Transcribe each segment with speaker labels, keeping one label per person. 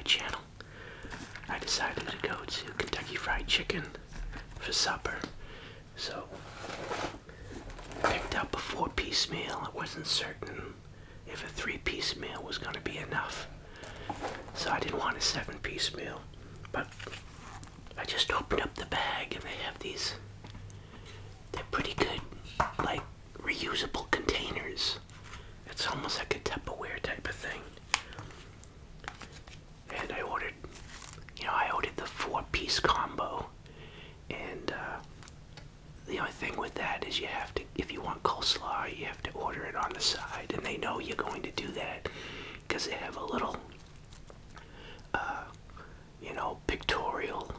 Speaker 1: channel, I decided to go to Kentucky Fried Chicken for supper. So, I picked up a 4-piece meal. I wasn't certain if a 3-piece meal was going to be enough. So I didn't want a 7-piece meal. But I just opened up the bag and they have these, they're pretty good, like reusable containers. It's almost like a Tupperware type of thing. And I ordered the 4-piece combo. And the only thing with that is you have to, if you want coleslaw, you have to order it on the side. And they know you're going to do that because they have a little, pictorial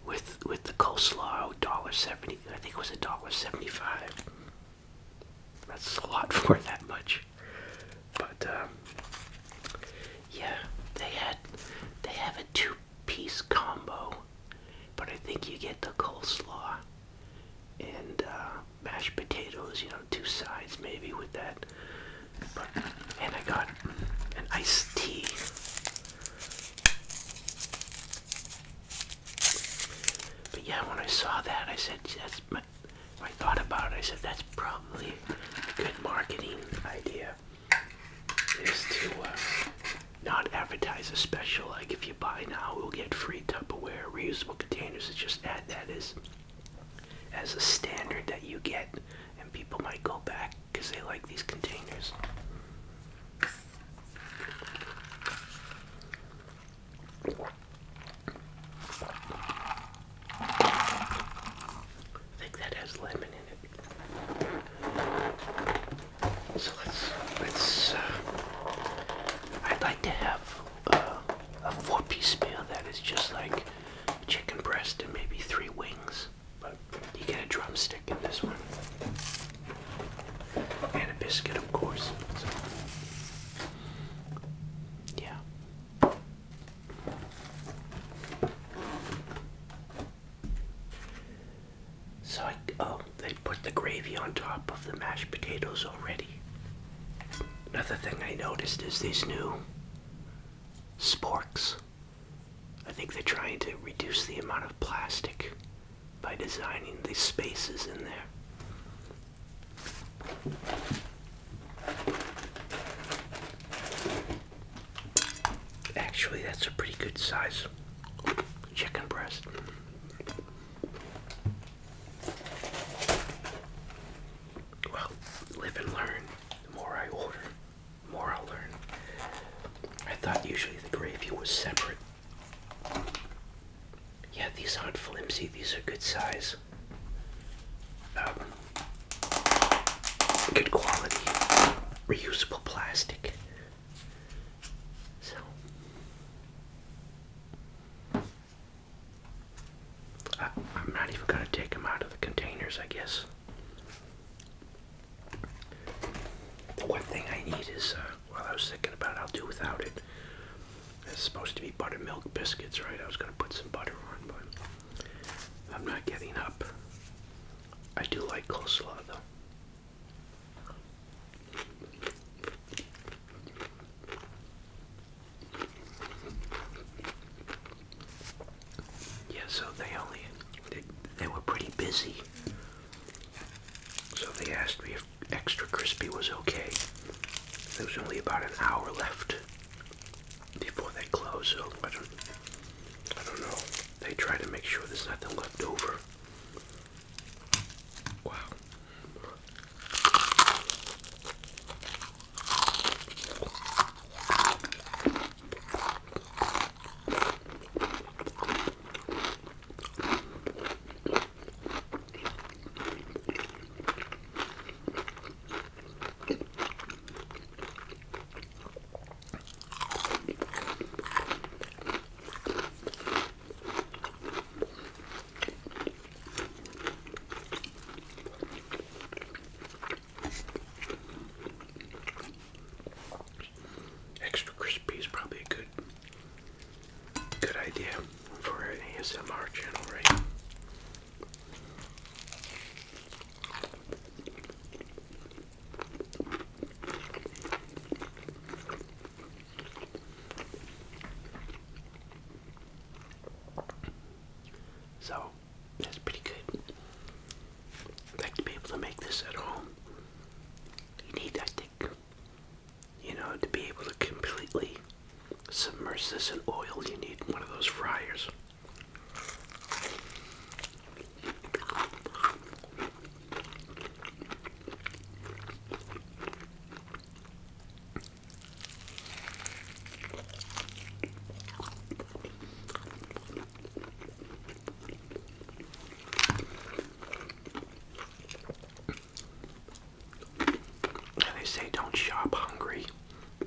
Speaker 1: with the coleslaw, $1.70. I think it was $1.75. That's a lot for that much. But yeah, they have a 2-piece combo, but I think you get the coleslaw and mashed potatoes, 2 sides maybe with that. And I got an iced tea. But yeah, when I saw that, I said, I thought about it, I said, that's probably a good marketing idea, is to not advertise a special, like if you buy now, we'll get free Tupperware reusable containers. It's just add that as a standard that you get, and people might go back because they like these containers. I think that has lemon in it. So let's I'd like to have a 4-piece meal that is just like chicken breast and maybe 3 wings, but you get a drumstick in this one. And a biscuit, of course. So, yeah. So they put the gravy on top of the mashed potatoes already. Another thing I noticed is these new sporks. I think they're trying to reduce the amount of plastic by designing these spaces in there. Actually, that's a pretty good size chicken breast. Well, live and learn. The more I order, the more I'll learn. I thought usually the gravy was separate. Yeah, these aren't flimsy. These are good size. Good quality, reusable plastic. So, I'm not even going to take them out of the containers, I guess. The one thing I need is, I was thinking about, I'll do without it. It's supposed to be buttermilk biscuits, right? I was going to put some butter on, but I'm not getting up. I do like coleslaw, though. Yeah, so they were pretty busy. So they asked me if extra crispy was okay. There was only about an hour left before they close, so I don't know. They try to make sure there's nothing left over. Wow. So that's pretty good. I'd like to be able to make this at home. You need, I think, to be able to completely submerge this in oil, you need one of those fryers. And they say don't shop hungry.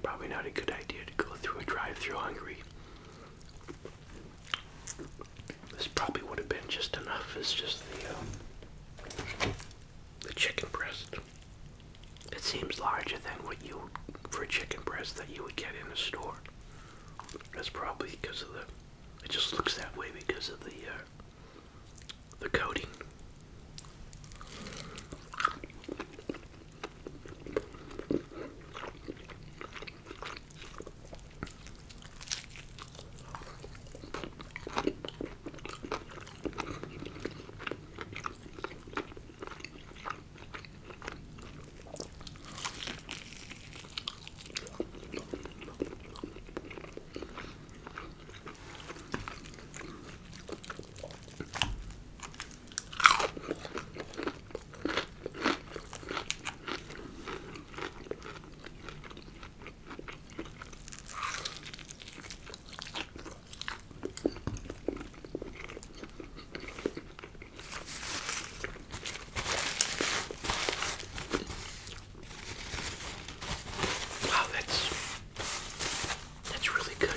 Speaker 1: Probably not a good idea to go through a drive-thru hungry. This probably would have been just enough as just the chicken breast. It seems larger than what you, for a chicken breast that you would get in a store. That's probably because of it just looks that way because of the coating. Wow, that's really good.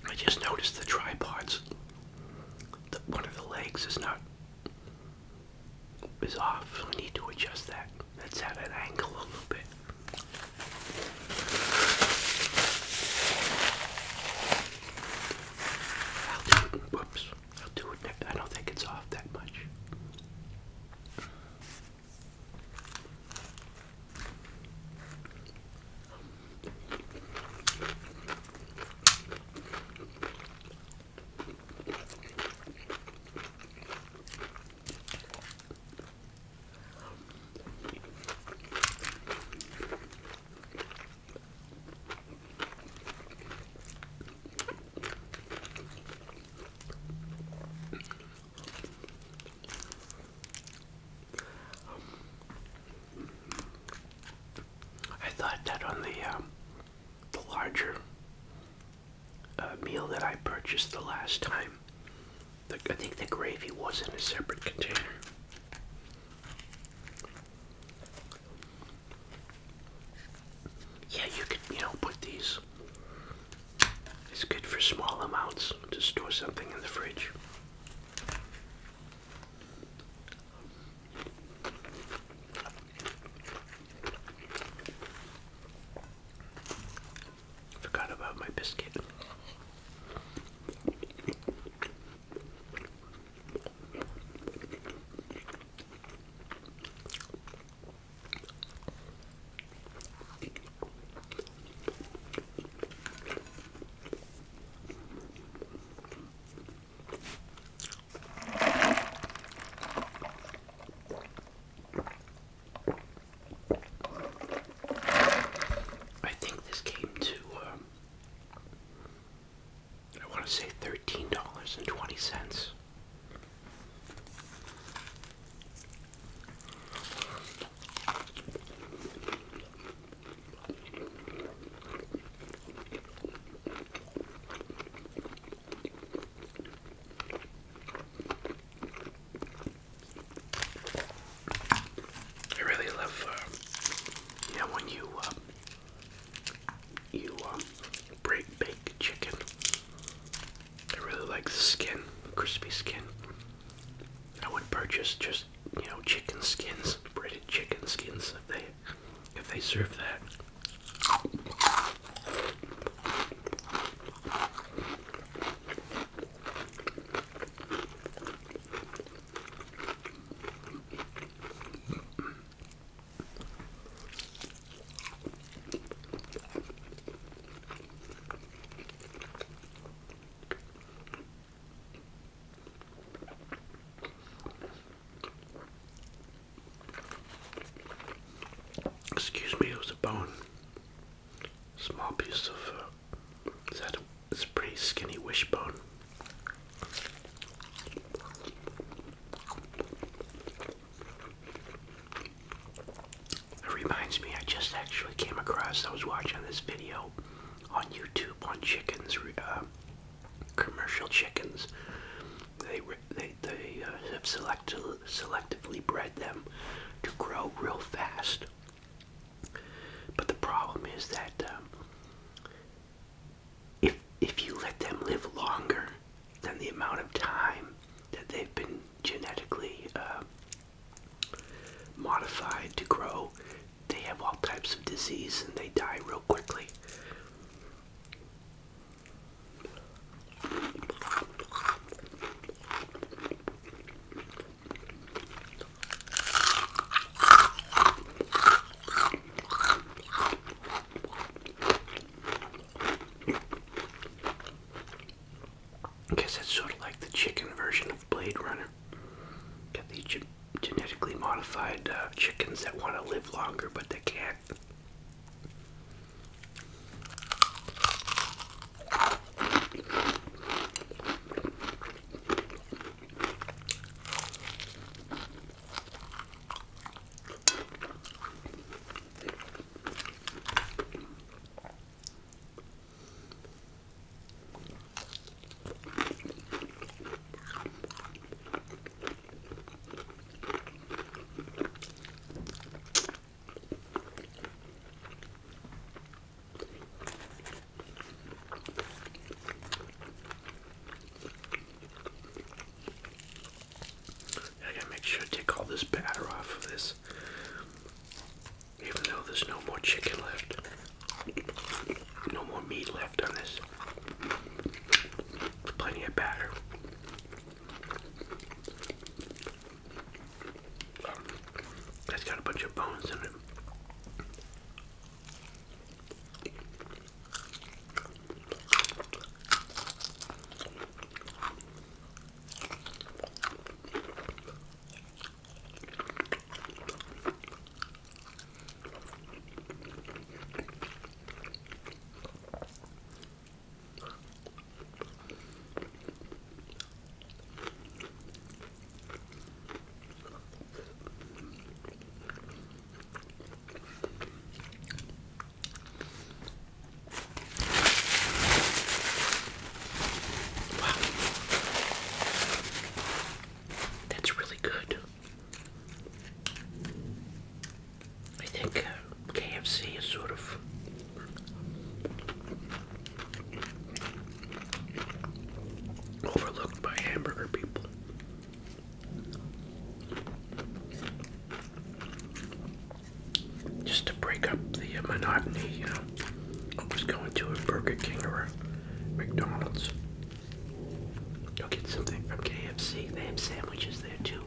Speaker 1: I just noticed the tripods. One of the legs is off. I need to adjust that. That's at an angle a little bit. I'll do it next. I don't think it's off that much. I thought that on the larger meal that I purchased the last time, I think the gravy was in a separate container. Yeah, you could, put these. It's good for small amounts to store something in the fridge. Forgot about my biscuit. I think this came to purchase just chicken skins, breaded chicken skins if they serve that. Excuse me, it was a bone. Small piece of, it's a pretty skinny wishbone. It reminds me, I just actually came across, I was watching this video on YouTube on chickens, commercial chickens. They have selectively bred them to grow real fast. But the problem is that if you let them live longer than the amount of time that they've been genetically modified to grow, they have all types of disease and they die real quickly. I guess it's sort of like the chicken version of Blade Runner. Got these genetically modified chickens that want to live longer, but they can't. Should take all this batter off of this, even though there's no more chicken left, no more meat left on this. Plenty of batter. That's got a bunch of bones in it. KFC is sort of overlooked by hamburger people. Just to break up the monotony, always going to a Burger King or a McDonald's. Go get something from KFC. They have sandwiches there too.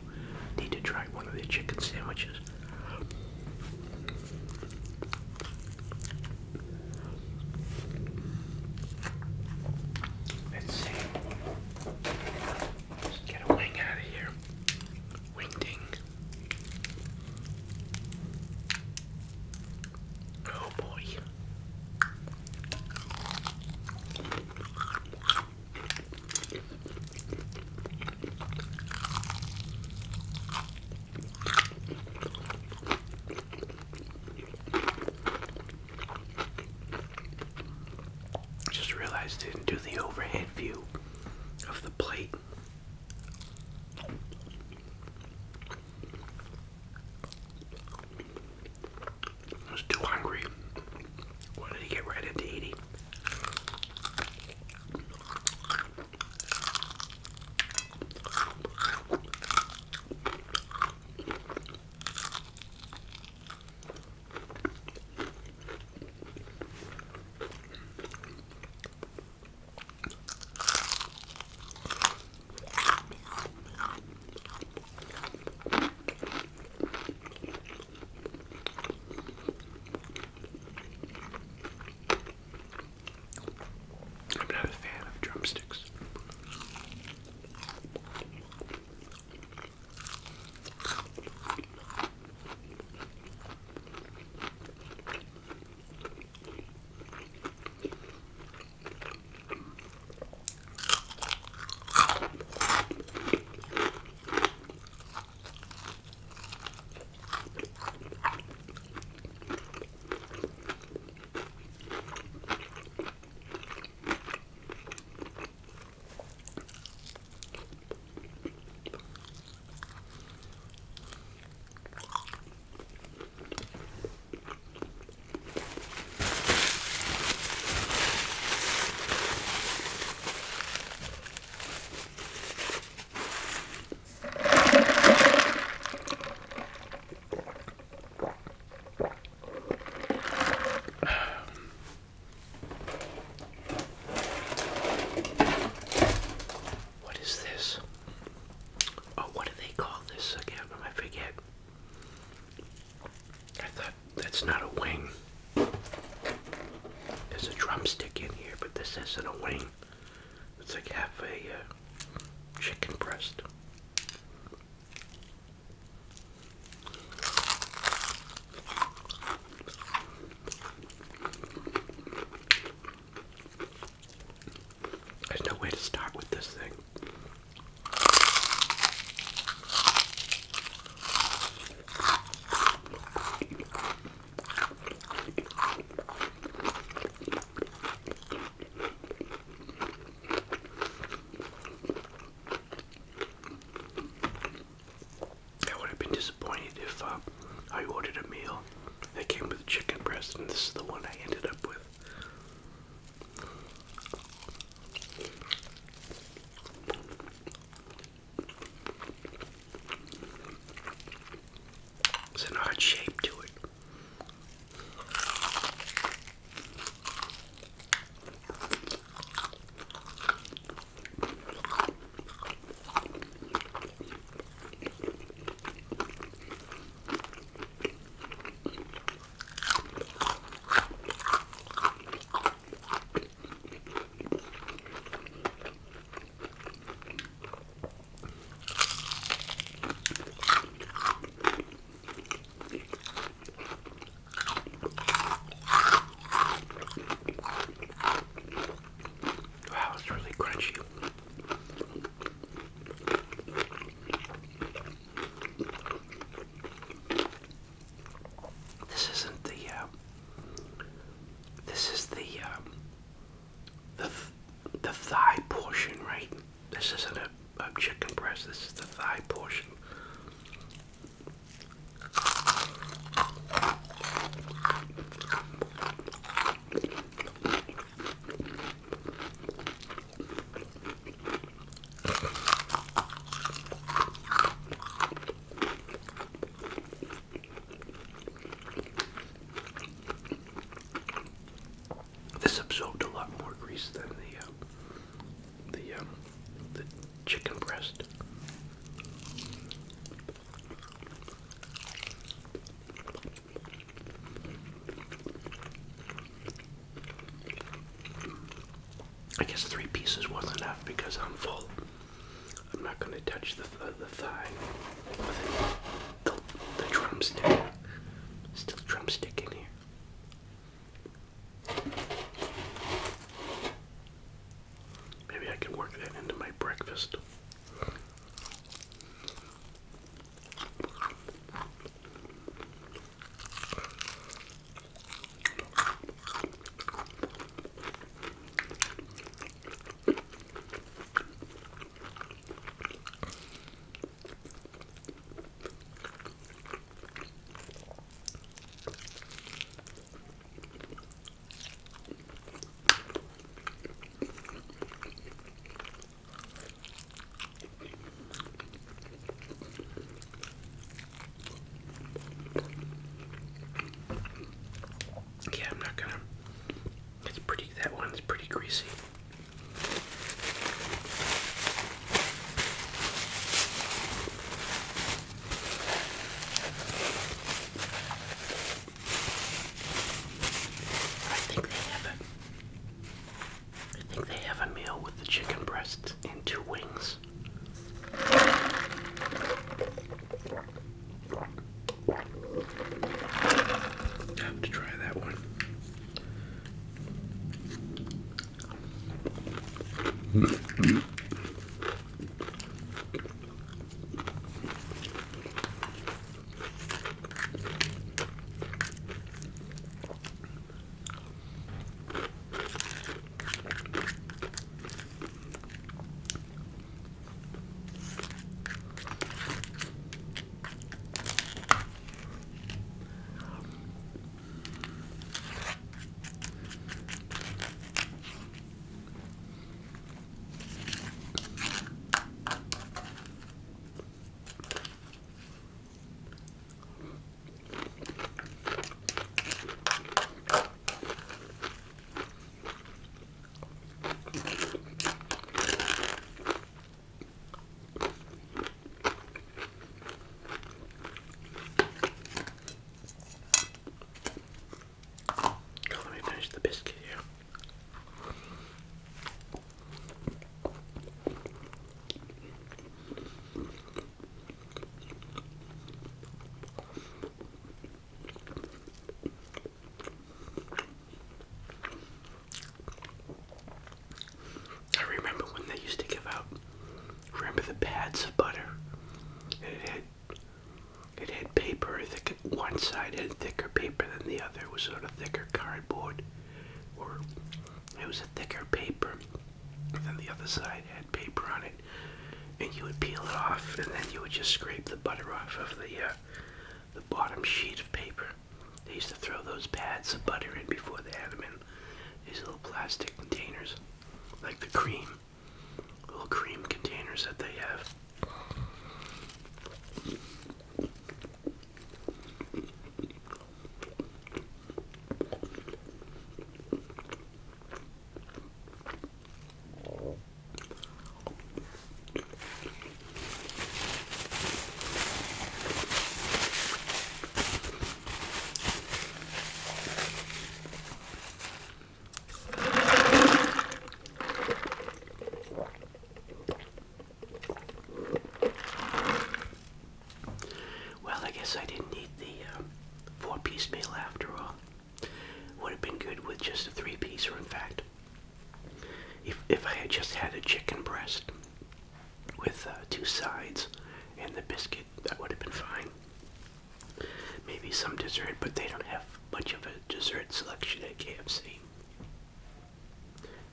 Speaker 1: Need to try one of their chicken sandwiches. Let's see. Just get a wing out of here. Wing ding. Oh boy. Just realized I didn't do the overhead view of the plate. I was too hungry. Wanted to get right into eating. That's not a wing. There's a drumstick in here, but this isn't a wing. It's like half a chicken breast. There's no way to start with this thing. I would have been disappointed if I ordered a meal that came with a chicken breast, and this is the one I ended up with. It's an odd shape to it. Wow, it's really crunchy. This isn't the this is the thigh portion, right? This isn't a chicken breast. This is the thigh portion. This absorbed a lot more grease than the chicken breast. I guess 3 pieces was enough because I'm full. I'm not going to touch the thigh. The drumstick. Still drumstick in here. Maybe I can work that into my breakfast. Yeah, I'm not gonna. That one's pretty greasy. I think they have a meal with the chicken breast and 2 wings. I have to try that one. paper. I think one side had thicker paper than the other. It was sort of thicker cardboard, or it was a thicker paper, and then the other side had paper on it. And you would peel it off, and then you would just scrape the butter off of the bottom sheet of paper. They used to throw those pads of butter in before they had them in these little plastic containers, like the little cream containers that they have. I didn't need the 4-piece meal after all. Would have been good with just a 3-piece, or in fact, if I had just had a chicken breast with 2 sides and the biscuit, that would have been fine. Maybe some dessert, but they don't have much of a dessert selection at KFC.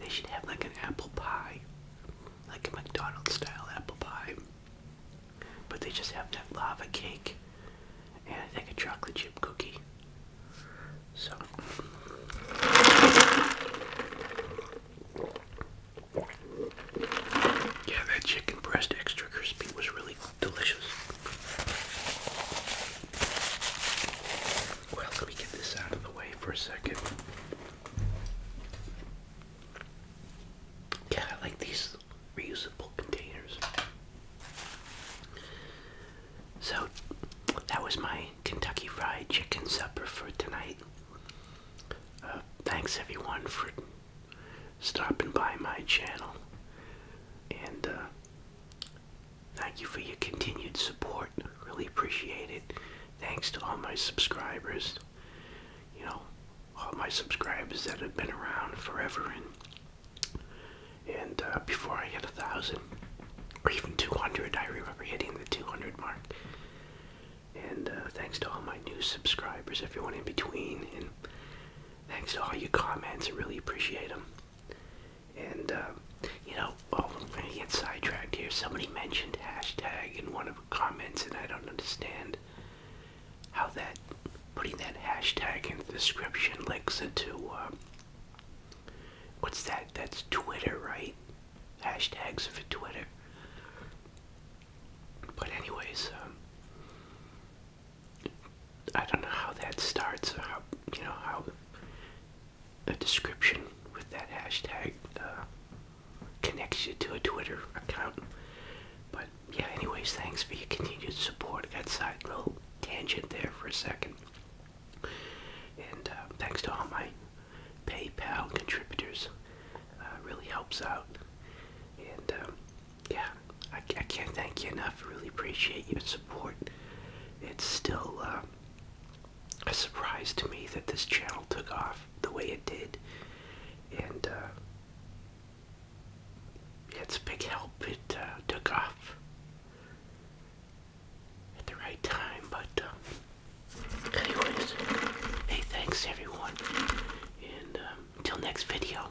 Speaker 1: They should have like an apple pie, like a McDonald's style apple pie, but they just have that lava cake and I think a chocolate chip cookie. So yeah, that chicken breast extra crispy was really delicious. Well, let me get this out of the way for a second. Yeah, I like these reusable containers. So that was my Kentucky Fried Chicken supper for tonight. Thanks everyone for stopping by my channel, and thank you for your continued support. Really appreciate it. Thanks to all my subscribers, all my subscribers that have been around forever, and before I hit 1,000 or even 200. I remember hitting the 200 mark. And thanks to all my new subscribers, everyone in between, and thanks to all your comments. I really appreciate them. And I'm going to get sidetracked here. Somebody mentioned hashtag in one of the comments, and I don't understand how putting that hashtag in the description links into what's that? That's Twitter, right? Hashtags for Twitter. But anyways, I don't know how that starts, or how a description with that hashtag connects you to a Twitter account. But yeah, anyways, thanks for your continued support. I got side little tangent there for a second. And thanks to all my PayPal contributors. Really helps out. And yeah, I can't thank you enough. Really appreciate your support. It's still a surprise to me that this channel took off the way it did, and it's a big help. It took off at the right time. But anyways, hey, thanks everyone, and until next video.